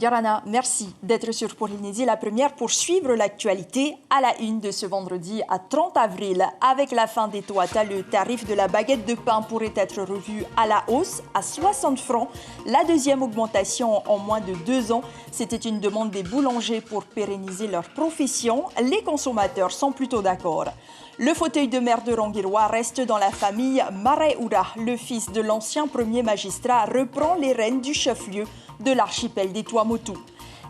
Yorana, merci d'être sur Polynésie la première pour suivre l'actualité à la une de ce vendredi à 30 avril. Avec la fin des Toata, le tarif de la baguette de pain pourrait être revu à la hausse à 60 francs. La deuxième augmentation en moins de 2 ans. C'était une demande des boulangers pour pérenniser leur profession. Les consommateurs sont plutôt d'accord. Le fauteuil de maire de Rangiroa reste dans la famille Maraeura. Le fils de l'ancien premier magistrat reprend les rênes du chef-lieu de l'archipel des Tuamotu.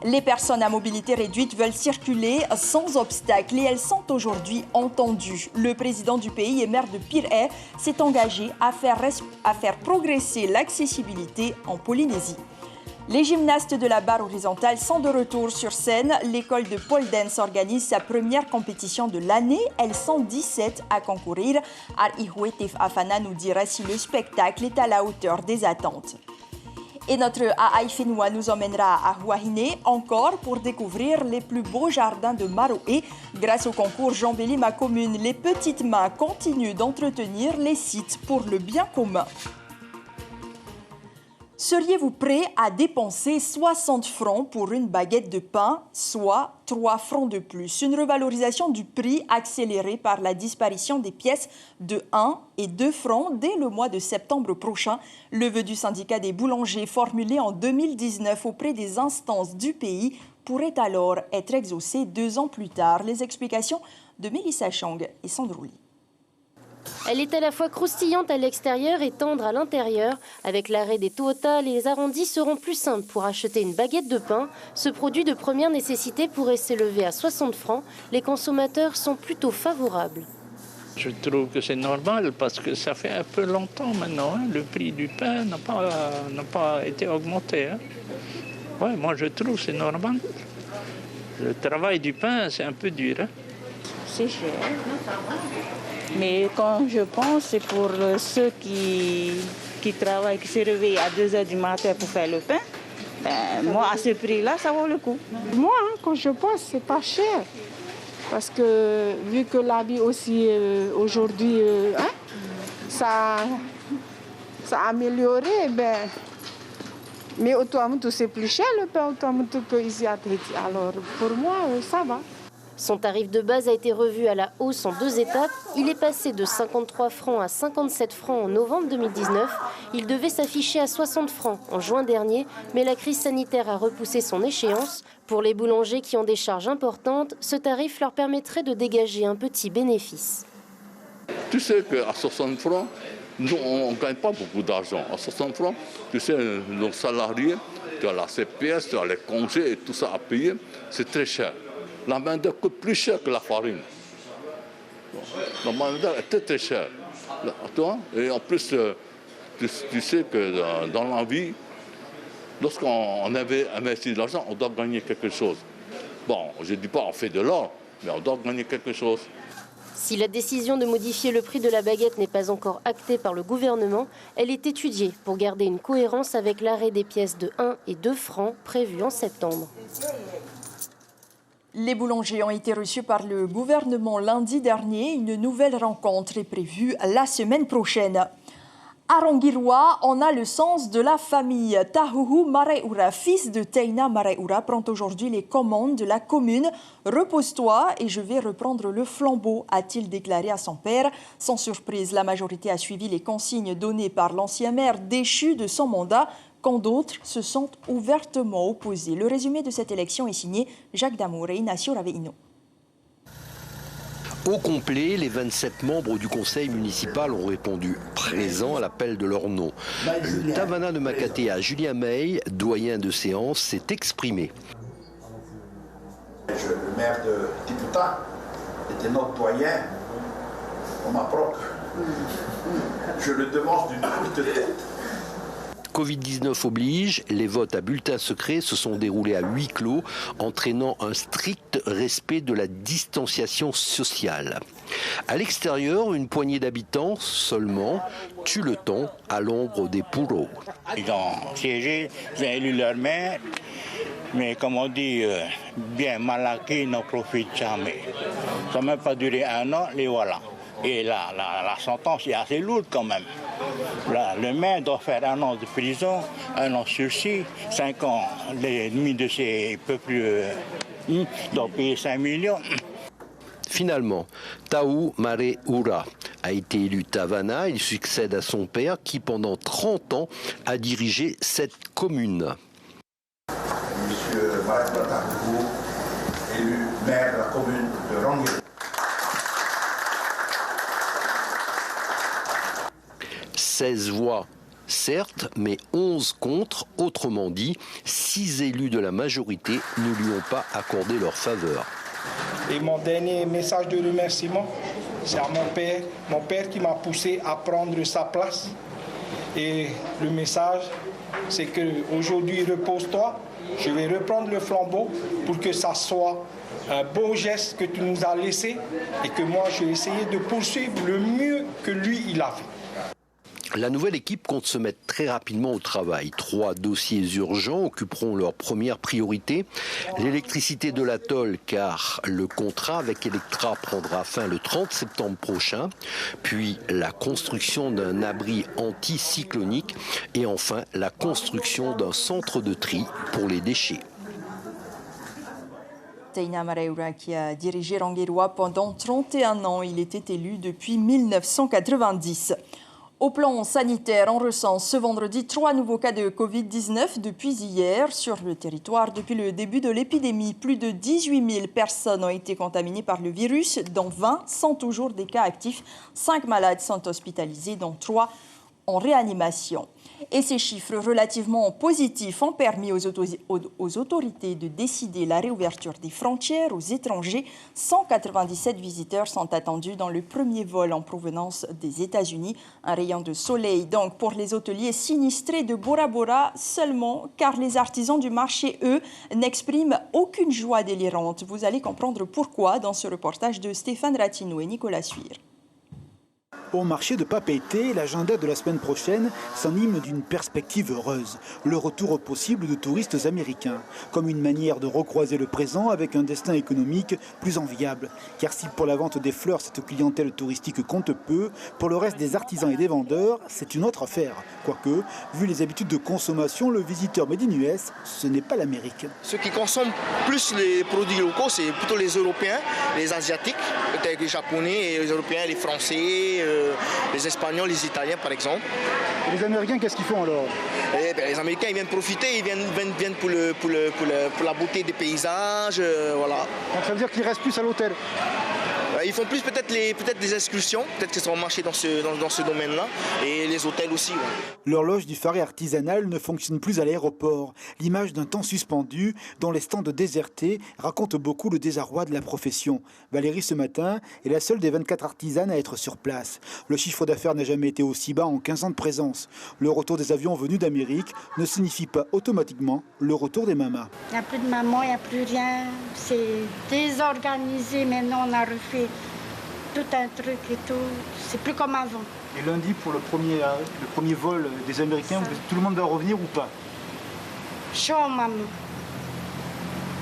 Les personnes à mobilité réduite veulent circuler sans obstacle et elles sont aujourd'hui entendues. Le président du pays et maire de Pirée s'est engagé à faire progresser l'accessibilité en Polynésie. Les gymnastes de la barre horizontale sont de retour sur scène. L'école de pole dance organise sa première compétition de l'année. Elles sont 17 à concourir. Ar-Ihuetef Afana nous dira si le spectacle est à la hauteur des attentes. Et notre Aai Whenua nous emmènera à Huahine encore pour découvrir les plus beaux jardins de Maroé. Grâce au concours Jean-Béli Ma Commune, les petites mains continuent d'entretenir les sites pour le bien commun. Seriez-vous prêt à dépenser 60 francs pour une baguette de pain, soit 3 francs de plus? Une revalorisation du prix accélérée par la disparition des pièces de 1 et 2 francs dès le mois de septembre prochain. Le vœu du syndicat des boulangers formulé en 2019 auprès des instances du pays pourrait alors être exaucé 2 ans plus tard. Les explications de Mélissa Chang et Sandrouli. Elle est à la fois croustillante à l'extérieur et tendre à l'intérieur. Avec l'arrêt des Toota, les arrondis seront plus simples pour acheter une baguette de pain. Ce produit de première nécessité pourrait s'élever à 60 francs. Les consommateurs sont plutôt favorables. Je trouve que c'est normal parce que ça fait un peu longtemps maintenant. Le prix du pain n'a pas été augmenté. Ouais, moi je trouve que c'est normal. Le travail du pain, c'est un peu dur. C'est cher. Mais quand je pense, c'est pour ceux qui travaillent, qui se réveillent à 2 h du matin pour faire le pain. Moi, à ce prix-là, ça vaut le coup. Moi, quand je pense, c'est pas cher. Parce que vu que la vie aussi, aujourd'hui, ça a amélioré, mais au Tuamotu, c'est plus cher le pain au Tuamotu qu'ici à Tahiti. Alors, pour moi, ça va. Son tarif de base a été revu à la hausse en 2 étapes. Il est passé de 53 francs à 57 francs en novembre 2019. Il devait s'afficher à 60 francs en juin dernier, mais la crise sanitaire a repoussé son échéance. Pour les boulangers qui ont des charges importantes, ce tarif leur permettrait de dégager un petit bénéfice. Tu sais qu'à 60 francs, nous, on ne gagne pas beaucoup d'argent. À 60 francs, tu sais, nos salariés, tu as la CPS, tu as les congés et tout ça à payer, c'est très cher. La main-d'œuvre coûte plus cher que la farine. La main-d'œuvre est très très chère. Et en plus, tu sais que dans la vie, lorsqu'on avait investi de l'argent, on doit gagner quelque chose. Bon, je ne dis pas on fait de l'or, mais on doit gagner quelque chose. Si la décision de modifier le prix de la baguette n'est pas encore actée par le gouvernement, elle est étudiée pour garder une cohérence avec l'arrêt des pièces de 1 et 2 francs prévu en septembre. Les boulangers ont été reçus par le gouvernement lundi dernier. Une nouvelle rencontre est prévue la semaine prochaine. À Rangiroa, on a le sens de la famille. Tahuhu Maraeura, fils de Teina Maraeura, prend aujourd'hui les commandes de la commune. « Repose-toi et je vais reprendre le flambeau », a-t-il déclaré à son père. Sans surprise, la majorité a suivi les consignes données par l'ancien maire déchu de son mandat, quand d'autres se sont ouvertement opposés. Le résumé de cette élection est signé Jacques Damour et Ignacio Raveino. Au complet, les 27 membres du conseil municipal ont répondu présents à l'appel de leur nom. Le Tavana de Makatea, Julien May, doyen de séance, s'est exprimé. Le maire de Tiputa était notre doyen, on m'approche. Je le demande d'une courte tête. Covid-19 oblige, les votes à bulletin secret se sont déroulés à huis clos, entraînant un strict respect de la distanciation sociale. À l'extérieur, une poignée d'habitants seulement tue le temps à l'ombre des Puro. Ils ont siégé, ils ont élu leur maire, mais comme on dit, bien mal acquis ne profite jamais. Ça n'a même pas duré 1 an, les voilà. Et la sentence est assez lourde quand même. Là, le maire doit faire 1 an de prison, 1 an de sursis, 5 ans. L'ennemi de ses peuples doit payer 5 millions. Finalement, Taou Mare Ura a été élu Tavana. Il succède à son père qui, pendant 30 ans, a dirigé cette commune. Monsieur Mare Ura, élu maire de la commune de Rangueil. 16 voix, certes, mais 11 contre. Autrement dit, 6 élus de la majorité ne lui ont pas accordé leur faveur. Et mon dernier message de remerciement, c'est à mon père qui m'a poussé à prendre sa place. Et le message, c'est qu'aujourd'hui, repose-toi, je vais reprendre le flambeau pour que ça soit un beau geste que tu nous as laissé et que moi, je vais essayer de poursuivre le mieux que lui, il a fait. La nouvelle équipe compte se mettre très rapidement au travail. 3 dossiers urgents occuperont leur première priorité. L'électricité de l'atoll, car le contrat avec Electra prendra fin le 30 septembre prochain. Puis la construction d'un abri anticyclonique. Et enfin, la construction d'un centre de tri pour les déchets. Taina Mare Ura qui a dirigé Rangueroa pendant 31 ans. Il était élu depuis 1990. Au plan sanitaire, on recense ce vendredi 3 nouveaux cas de Covid-19 depuis hier. Sur le territoire, depuis le début de l'épidémie, plus de 18 000 personnes ont été contaminées par le virus, dont 20 sont toujours des cas actifs. 5 malades sont hospitalisés, dont 3 en réanimation. Et ces chiffres relativement positifs ont permis aux autorités de décider la réouverture des frontières aux étrangers. 197 visiteurs sont attendus dans le premier vol en provenance des États-Unis. Un rayon de soleil donc pour les hôteliers sinistrés de Bora Bora seulement, car les artisans du marché, eux, n'expriment aucune joie délirante. Vous allez comprendre pourquoi dans ce reportage de Stéphane Ratino et Nicolas Suire. Au marché de Papeete, l'agenda de la semaine prochaine s'anime d'une perspective heureuse. Le retour possible de touristes américains, comme une manière de recroiser le présent avec un destin économique plus enviable. Car si pour la vente des fleurs, cette clientèle touristique compte peu, pour le reste des artisans et des vendeurs, c'est une autre affaire. Quoique, vu les habitudes de consommation, le visiteur made in US, ce n'est pas l'Amérique. Ceux qui consomment plus les produits locaux, c'est plutôt les Européens, les Asiatiques, peut-être les Japonais, les Européens, les Français, les Espagnols, les Italiens par exemple. Et les Américains, qu'est-ce qu'ils font alors? Les Américains, ils viennent profiter, ils viennent pour la beauté des paysages, voilà. Donc ça veut dire qu'ils restent plus à l'hôtel? Ils font plus peut-être des excursions, peut-être qu'ils vont marcher dans ce domaine-là, et les hôtels aussi. Ouais. L'horloge du phare artisanal ne fonctionne plus à l'aéroport. L'image d'un temps suspendu, dont les stands désertés, raconte beaucoup le désarroi de la profession. Valérie, ce matin, est la seule des 24 artisanes à être sur place. Le chiffre d'affaires n'a jamais été aussi bas en 15 ans de présence. Le retour des avions venus d'Amérique ne signifie pas automatiquement le retour des mamas. Il n'y a plus de maman, il n'y a plus rien. C'est désorganisé. Maintenant, on a refait tout un truc et tout. C'est plus comme avant. Et lundi, pour le premier vol des Américains, tout le monde va revenir ou pas? Chaud, maman.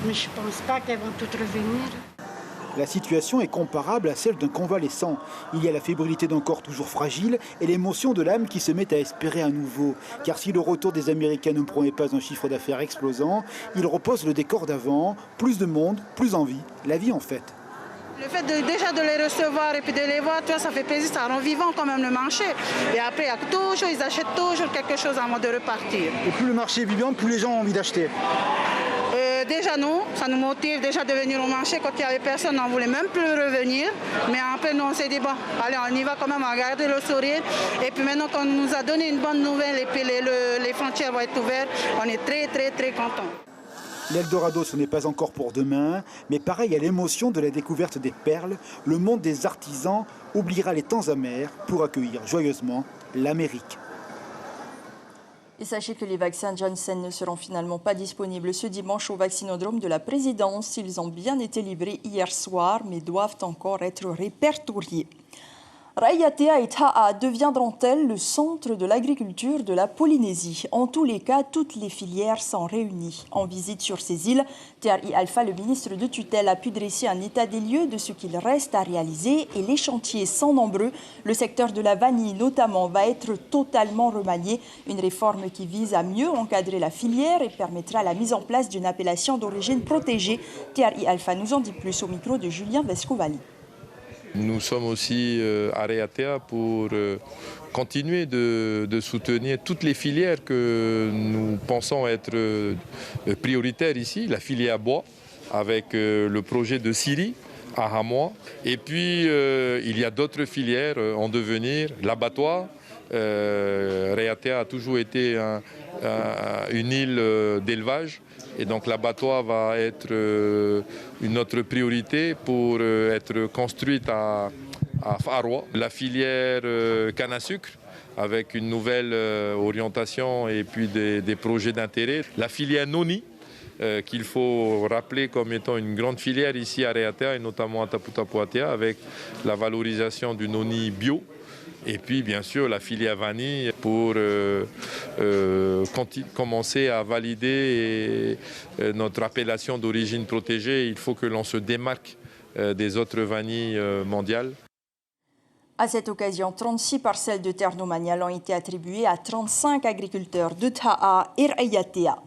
Mais je ne pense pas qu'elles vont toutes revenir. La situation est comparable à celle d'un convalescent. Il y a la fébrilité d'un corps toujours fragile et l'émotion de l'âme qui se met à espérer à nouveau. Car si le retour des Américains ne promet pas un chiffre d'affaires explosant, il repose le décor d'avant. Plus de monde, plus envie. La vie en fait. Le fait déjà de les recevoir et puis de les voir, ça fait plaisir, ça rend vivant quand même le marché. Et après, ils achètent toujours quelque chose avant de repartir. Et plus le marché est vivant, plus les gens ont envie d'acheter. Déjà nous, ça nous motive déjà de venir au marché. Quand il n'y avait personne, on ne voulait même plus revenir. Mais après, nous, on s'est dit, bon, allez, on y va quand même, on va garder le sourire. Et puis maintenant qu'on nous a donné une bonne nouvelle et puis les frontières vont être ouvertes, on est très, très, très contents. L'Eldorado, ce n'est pas encore pour demain, mais pareil à l'émotion de la découverte des perles, le monde des artisans oubliera les temps amers pour accueillir joyeusement l'Amérique. Et sachez que les vaccins Janssen ne seront finalement pas disponibles ce dimanche au vaccinodrome de la présidence. Ils ont bien été livrés hier soir, mais doivent encore être répertoriés. Raiatea et Ta'a deviendront-elles le centre de l'agriculture de la Polynésie? En tous les cas, toutes les filières sont réunies. En visite sur ces îles, Terry Alpha, le ministre de tutelle, a pu dresser un état des lieux de ce qu'il reste à réaliser et les chantiers sont nombreux. Le secteur de la vanille, notamment, va être totalement remanié. Une réforme qui vise à mieux encadrer la filière et permettra la mise en place d'une appellation d'origine protégée. Terry Alpha nous en dit plus au micro de Julien Vescovali. Nous sommes aussi à Raiatea pour continuer de soutenir toutes les filières que nous pensons être prioritaires ici. La filière bois avec le projet de scierie à Hamois. Et puis il y a d'autres filières en devenir. L'abattoir. Raiatea a toujours été une île d'élevage. Et donc l'abattoir va être une autre priorité pour être construite à Faroua. La filière canne à sucre avec une nouvelle orientation et puis des projets d'intérêt. La filière noni qu'il faut rappeler comme étant une grande filière ici à Raiatea et notamment à Taputapuatea avec la valorisation du noni bio. Et puis bien sûr la filière vanille pour commencer à valider notre appellation d'origine protégée. Il faut que l'on se démarque des autres vanilles mondiales. À cette occasion, 36 parcelles de terre domaniale ont été attribuées à 35 agriculteurs de Ta'a et Raiatea.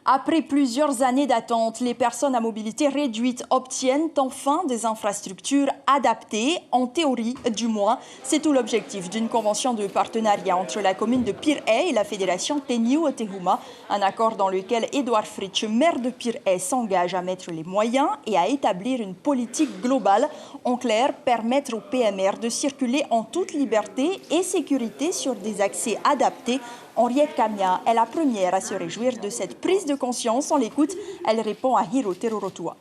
Après plusieurs années d'attente, les personnes à mobilité réduite obtiennent enfin des infrastructures adaptées, en théorie du moins. C'est tout l'objectif d'une convention de partenariat entre la commune de Pir'e et la fédération Teniu-Tehuma, un accord dans lequel Edouard Fritsch, maire de Pir'e, s'engage à mettre les moyens et à établir une politique globale. En clair, permettre aux PMR de circuler en toute liberté et sécurité sur des accès adaptés. Henriette Kamia est la première à se réjouir de cette prise de conscience. On l'écoute, elle répond à Hiro Terorotua.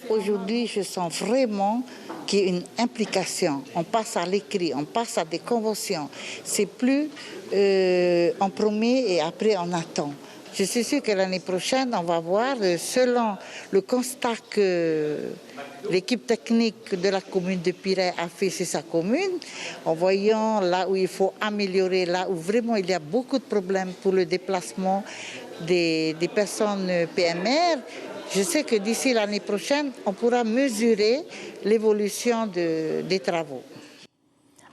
Aujourd'hui, je sens vraiment qu'il y a une implication. On passe à l'écrit, on passe à des conventions. C'est plus on promet et après on attend. Je suis sûre que l'année prochaine, on va voir, selon le constat que l'équipe technique de la commune de Pir'e a fait sur sa commune, en voyant là où il faut améliorer, là où vraiment il y a beaucoup de problèmes pour le déplacement des personnes PMR, je sais que d'ici l'année prochaine, on pourra mesurer l'évolution des travaux.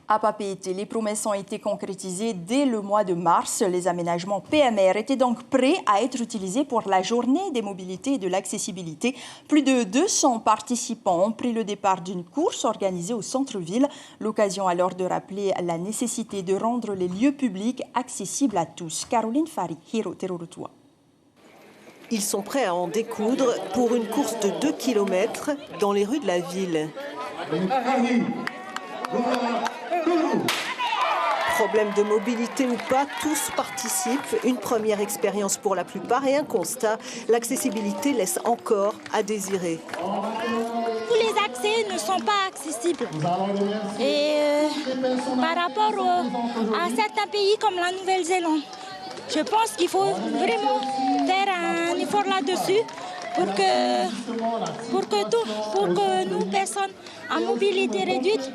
À Papeete, les promesses ont été concrétisées dès le mois de mars. Les aménagements PMR étaient donc prêts à être utilisés pour la journée des mobilités et de l'accessibilité. Plus de 200 participants ont pris le départ d'une course organisée au centre-ville. L'occasion alors de rappeler la nécessité de rendre les lieux publics accessibles à tous. Caroline Fari, Hiro Terorotua. Ils sont prêts à en découdre pour une course de 2 km dans les rues de la ville. Problème de mobilité ou pas, tous participent. Une première expérience pour la plupart et un constat, l'accessibilité laisse encore à désirer. Tous les accès ne sont pas accessibles. Et par rapport à certains pays comme la Nouvelle-Zélande, je pense qu'il faut vraiment faire un effort là-dessus pour que nous, personnes à mobilité réduite,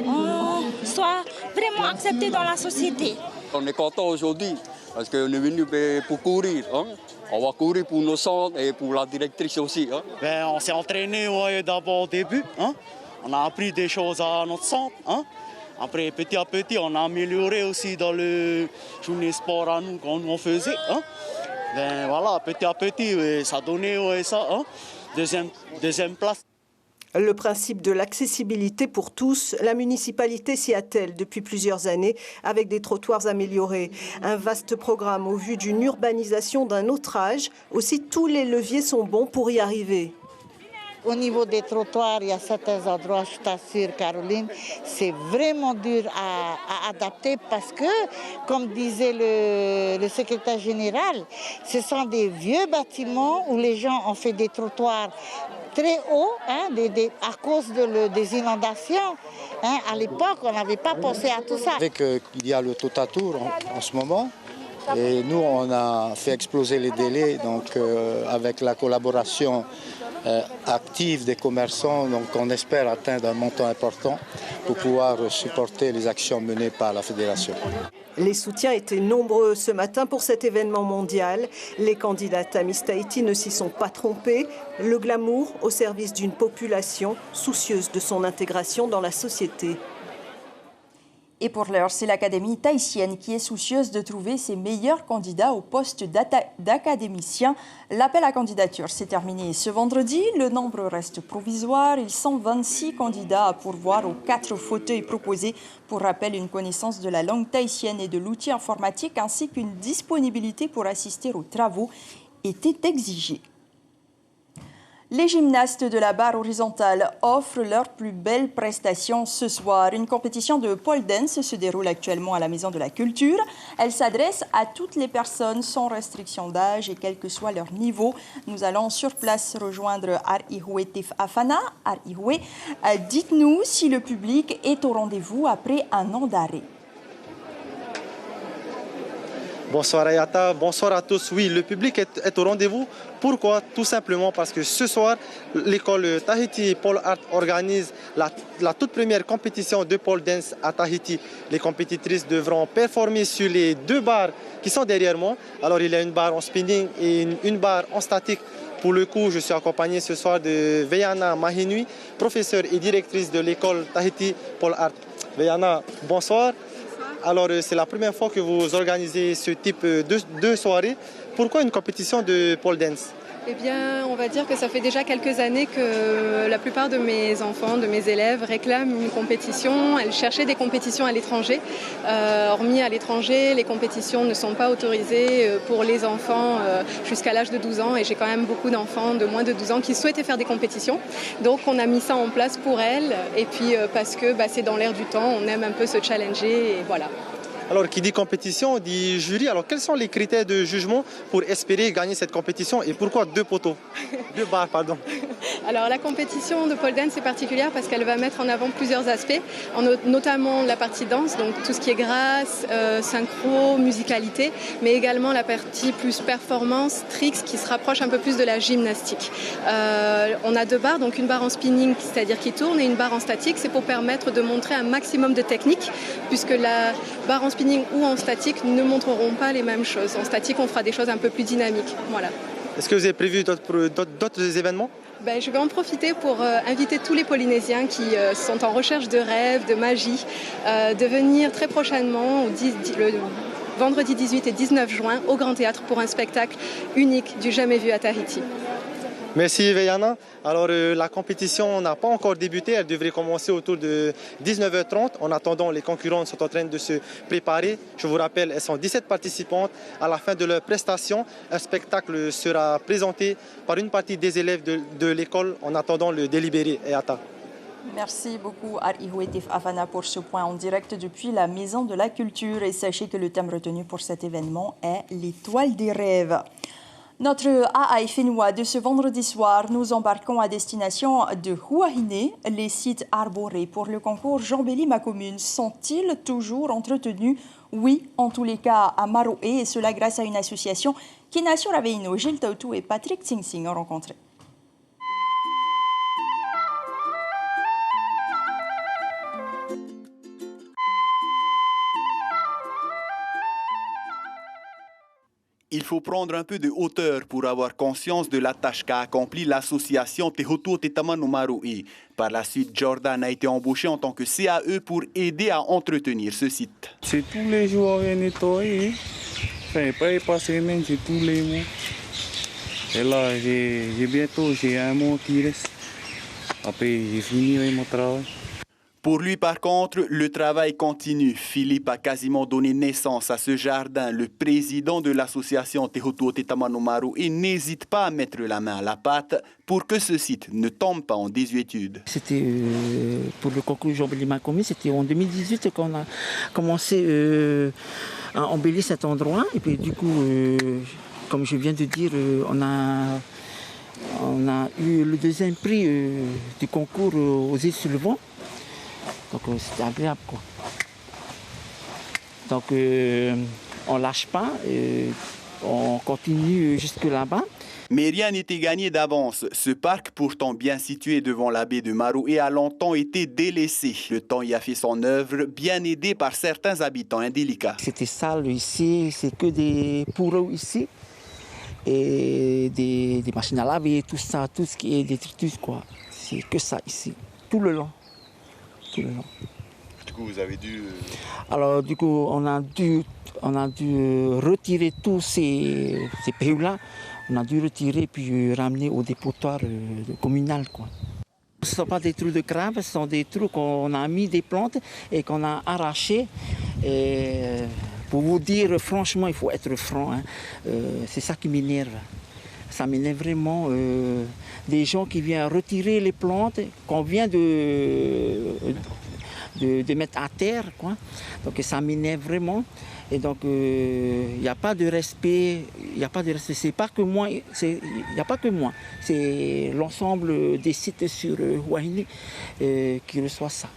on soit vraiment acceptés dans la société. On est content aujourd'hui parce qu'on est venu pour courir. Hein? On va courir pour nos centres et pour la directrice aussi. Hein? On s'est entraîné d'abord au début. Hein? On a appris des choses à notre centre. Hein? Après, petit à petit, on a amélioré aussi dans le journée sport à nous qu'on faisait. Hein? Voilà, petit à petit, ça donnait ça, hein? Deuxième place. Le principe de l'accessibilité pour tous, la municipalité s'y attelle depuis plusieurs années avec des trottoirs améliorés. Un vaste programme au vu d'une urbanisation d'un autre âge. Aussi, tous les leviers sont bons pour y arriver. Au niveau des trottoirs, il y a certains endroits, je t'assure Caroline, c'est vraiment dur à adapter parce que, comme disait le secrétaire général, ce sont des vieux bâtiments où les gens ont fait des trottoirs très hauts hein, à cause des inondations. Hein. À l'époque, on n'avait pas pensé à tout ça. Il y a le Totatour en ce moment. Et nous, on a fait exploser les délais donc, avec la collaboration active des commerçants. Donc on espère atteindre un montant important pour pouvoir supporter les actions menées par la Fédération. Les soutiens étaient nombreux ce matin pour cet événement mondial. Les candidates à Miss Tahiti ne s'y sont pas trompées. Le glamour au service d'une population soucieuse de son intégration dans la société. Et pour l'heure, c'est l'Académie tahitienne qui est soucieuse de trouver ses meilleurs candidats au poste d'académicien. L'appel à candidature s'est terminé ce vendredi. Le nombre reste provisoire. Ils sont 26 candidats à pourvoir aux 4 fauteuils proposés. Pour rappel, une connaissance de la langue tahitienne et de l'outil informatique ainsi qu'une disponibilité pour assister aux travaux était exigée. Les gymnastes de la barre horizontale offrent leurs plus belles prestations ce soir. Une compétition de pole dance se déroule actuellement à la Maison de la Culture. Elle s'adresse à toutes les personnes sans restriction d'âge et quel que soit leur niveau. Nous allons sur place rejoindre Arihwe Tif Afana. Arihwe, dites-nous si le public est au rendez-vous après un an d'arrêt. Bonsoir Ayata, bonsoir à tous. Oui, le public est au rendez-vous. Pourquoi? Tout simplement parce que ce soir, l'école Tahiti Pole Art organise la toute première compétition de pole dance à Tahiti. Les compétitrices devront performer sur les 2 barres qui sont derrière moi. Alors il y a une barre en spinning et une barre en statique. Pour le coup, je suis accompagné ce soir de Veyana Mahinui, professeure et directrice de l'école Tahiti Pole Art. Veyana, bonsoir. Alors, c'est la première fois que vous organisez ce type de soirée. Pourquoi une compétition de pole dance? Eh bien, on va dire que ça fait déjà quelques années que la plupart de mes enfants, de mes élèves réclament une compétition. Elles cherchaient des compétitions à l'étranger. Hormis à l'étranger, les compétitions ne sont pas autorisées pour les enfants jusqu'à l'âge de 12 ans. Et j'ai quand même beaucoup d'enfants de moins de 12 ans qui souhaitaient faire des compétitions. Donc, on a mis ça en place pour elles. Et puis, parce que c'est dans l'air du temps, on aime un peu se challenger et voilà. Alors, qui dit compétition, dit jury. Alors, quels sont les critères de jugement pour espérer gagner cette compétition et pourquoi 2 poteaux? 2 barres, pardon. Alors, la compétition de pole dance est particulière parce qu'elle va mettre en avant plusieurs aspects, notamment la partie danse, donc tout ce qui est grâce, synchro, musicalité, mais également la partie plus performance, tricks, qui se rapproche un peu plus de la gymnastique. On a 2 barres, donc une barre en spinning, c'est-à-dire qui tourne, et une barre en statique. C'est pour permettre de montrer un maximum de technique, puisque la barre en spinning ou en statique ne montreront pas les mêmes choses. En statique, on fera des choses un peu plus dynamiques. Voilà. Est-ce que vous avez prévu d'autres événements? Je vais en profiter pour inviter tous les Polynésiens qui sont en recherche de rêves, de magie, de venir très prochainement, le vendredi 18 et 19 juin, au Grand Théâtre pour un spectacle unique du jamais vu à Tahiti. Merci Veyana. Alors la compétition n'a pas encore débuté, elle devrait commencer autour de 19h30. En attendant, les concurrentes sont en train de se préparer. Je vous rappelle, elles sont 17 participantes. À la fin de leur prestation, un spectacle sera présenté par une partie des élèves de l'école en attendant le délibéré. Ayata. Merci beaucoup Arihwe Tif Afana pour ce point en direct depuis la Maison de la Culture. Et sachez que le thème retenu pour cet événement est l'étoile des rêves. Notre Aai Whenua de ce vendredi soir, nous embarquons à destination de Huahine. Les sites arborés pour le concours Jean-Béli Ma Commune sont-ils toujours entretenus? Oui, en tous les cas à Maroé, et cela grâce à une association qu'Inacio Raveino, Gilles Tautou et Patrick Tsing ont rencontré. Il faut prendre un peu de hauteur pour avoir conscience de la tâche qu'a accomplie l'association Te Hotu Te Tamanu Maroe. Par la suite, Jordan a été embauché en tant que CAE pour aider à entretenir ce site. C'est tous les jours à nettoyer. Enfin, pas y passer même, c'est tous les mois. Et là, j'ai un mois qui reste. Après, j'ai fini mon travail. Pour lui, par contre, le travail continue. Philippe a quasiment donné naissance à ce jardin. Le président de l'association Te Hotu Te Tamanu Maroe n'hésite pas à mettre la main à la pâte pour que ce site ne tombe pas en désuétude. C'était pour le concours Jean-Béli Ma Commune, c'était en 2018 qu'on a commencé à embellir cet endroit. Et puis du coup, comme je viens de dire, on a eu le 2e prix du concours aux îles sur le vent. Donc c'était agréable quoi. Donc on lâche pas, on continue jusque là-bas. Mais rien n'était gagné d'avance. Ce parc, pourtant bien situé devant la baie de Maroé, a longtemps été délaissé. Le temps y a fait son œuvre, bien aidé par certains habitants indélicats. C'était sale ici, c'est que des pourreaux ici. Et des machines à laver, tout ça, tout ce qui est détritus, quoi. C'est que ça ici, tout le long. Tout le long. Du coup, vous avez dû... Alors, du coup, on a dû retirer tous ces pays-là. On a dû retirer puis ramener au dépotoir communal, quoi. Ce ne sont pas des trous de crabe, ce sont des trous qu'on a mis des plantes et qu'on a arrachés. Et pour vous dire, franchement, il faut être franc, hein. C'est ça qui m'énerve. Ça m'énerve vraiment. Des gens qui viennent retirer les plantes qu'on vient de mettre à terre, quoi. Donc ça m'énerve vraiment. Et donc il n'y a pas de respect. Il n'y a pas de respect. C'est pas que moi. Il n'y a pas que moi. C'est l'ensemble des sites sur Wahini qui reçoit ça.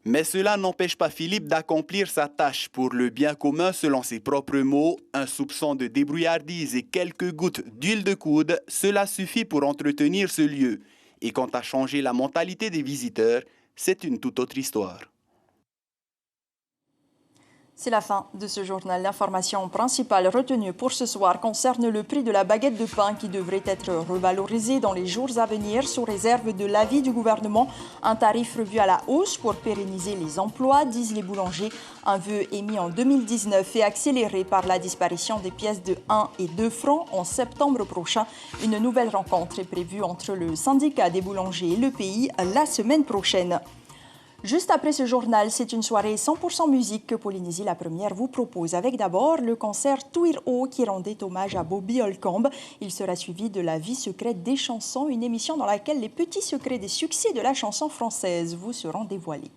Mais cela n'empêche pas Philippe d'accomplir sa tâche pour le bien commun selon ses propres mots. Un soupçon de débrouillardise et quelques gouttes d'huile de coude, cela suffit pour entretenir ce lieu. Et quant à changer la mentalité des visiteurs, c'est une toute autre histoire. C'est la fin de ce journal. L'information principale retenue pour ce soir concerne le prix de la baguette de pain qui devrait être revalorisé dans les jours à venir sous réserve de l'avis du gouvernement. Un tarif revu à la hausse pour pérenniser les emplois, disent les boulangers. Un vœu émis en 2019 et accéléré par la disparition des pièces de 1 et 2 francs en septembre prochain. Une nouvelle rencontre est prévue entre le syndicat des boulangers et le pays la semaine prochaine. Juste après ce journal, c'est une soirée 100% musique que Polynésie la Première vous propose. Avec d'abord le concert Tuiro qui rendait hommage à Bobby Holcomb. Il sera suivi de La vie secrète des chansons, une émission dans laquelle les petits secrets des succès de la chanson française vous seront dévoilés.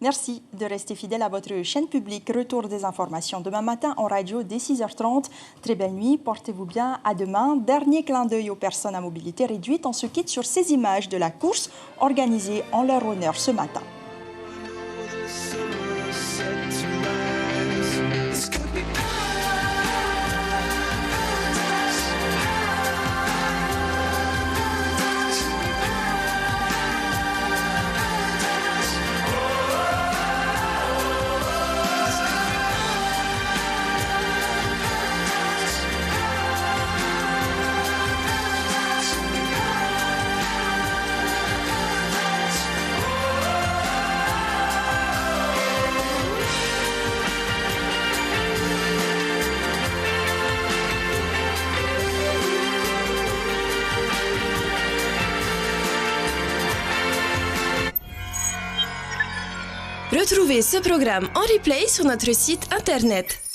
Merci de rester fidèle à votre chaîne publique. Retour des informations demain matin en radio dès 6h30. Très belle nuit, portez-vous bien, à demain. Dernier clin d'œil aux personnes à mobilité réduite. On se quitte sur ces images de la course organisée en leur honneur ce matin. Retrouvez ce programme en replay sur notre site internet.